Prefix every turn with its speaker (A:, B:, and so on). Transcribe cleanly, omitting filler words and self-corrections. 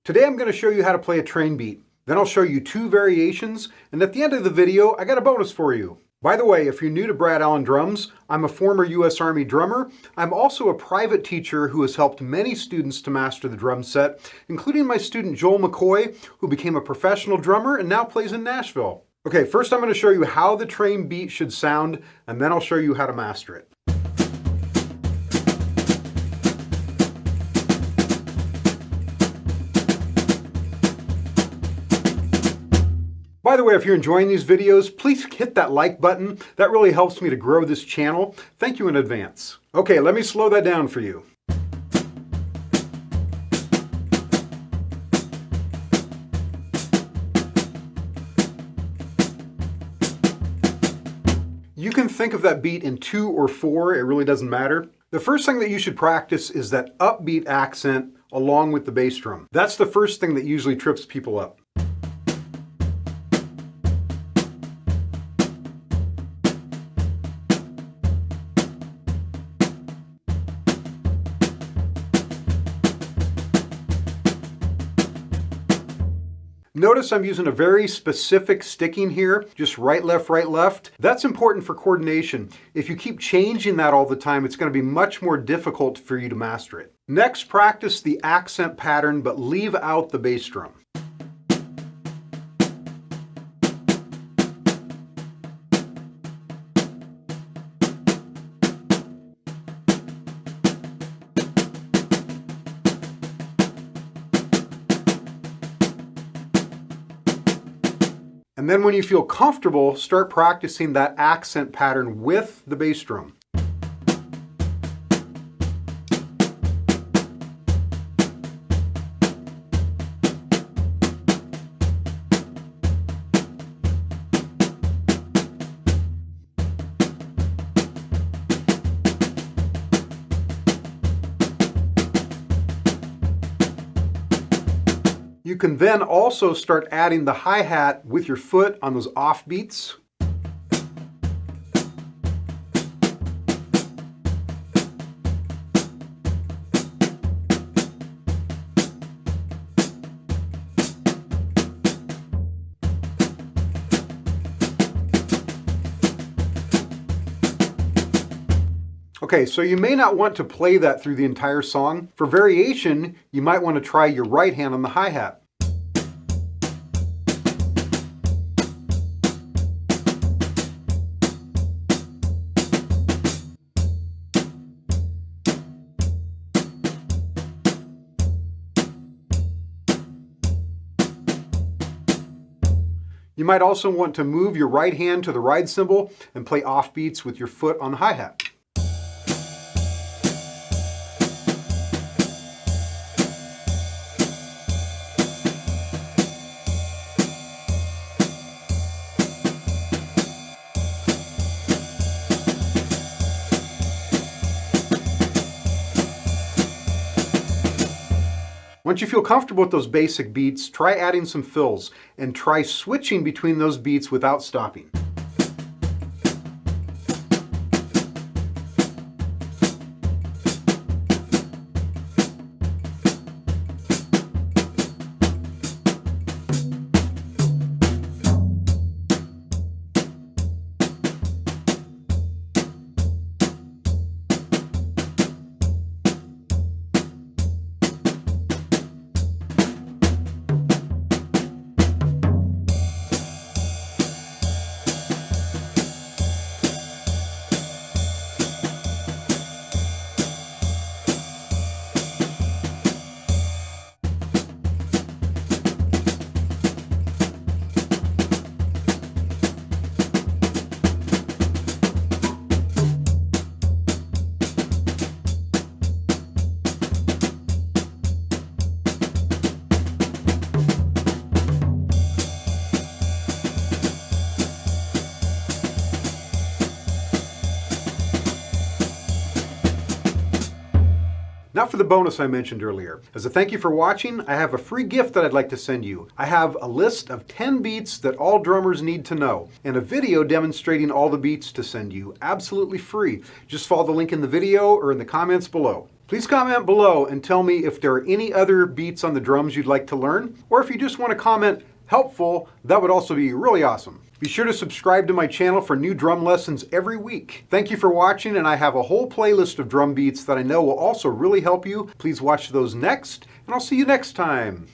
A: Today I'm going to show you how to play a train beat. Then I'll show you two variations, and at the end of the video, I got a bonus for you. By the way, if you're new to Brad Allen Drums, I'm a former U.S. Army drummer. I'm also a private teacher who has helped many students to master the drum set, including my student Joel McCoy, who became a professional drummer and now plays in Nashville. Okay, first I'm going to show you how the train beat should sound, and then I'll show you how to master it. By the way, if you're enjoying these videos, please hit that like button. That really helps me to grow this channel. Thank you in advance. Okay, let me slow that down for you. You can think of that beat in 2 or 4, it really doesn't matter. The first thing that you should practice is that upbeat accent along with the bass drum. That's the first thing that usually trips people up. Notice I'm using a very specific sticking here, just right, left, right, left. That's important for coordination. If you keep changing that all the time, it's going to be much more difficult for you to master it. Next, practice the accent pattern, but leave out the bass drum. And then when you feel comfortable, start practicing that accent pattern with the bass drum. You can then also start adding the hi-hat with your foot on those off beats. Okay, so you may not want to play that through the entire song. For variation, you might want to try your right hand on the hi-hat. You might also want to move your right hand to the ride cymbal and play off beats with your foot on the hi-hat. Once you feel comfortable with those basic beats, try adding some fills and try switching between those beats without stopping. Now for the bonus I mentioned earlier. As a thank you for watching, I have a free gift that I'd like to send you. I have a list of 10 beats that all drummers need to know, and a video demonstrating all the beats to send you, absolutely free. Just follow the link in the video or in the comments below. Please comment below and tell me if there are any other beats on the drums you'd like to learn, or if you just want to comment helpful, that would also be really awesome. Be sure to subscribe to my channel for new drum lessons every week. Thank you for watching, and I have a whole playlist of drum beats that I know will also really help you. Please watch those next, and I'll see you next time.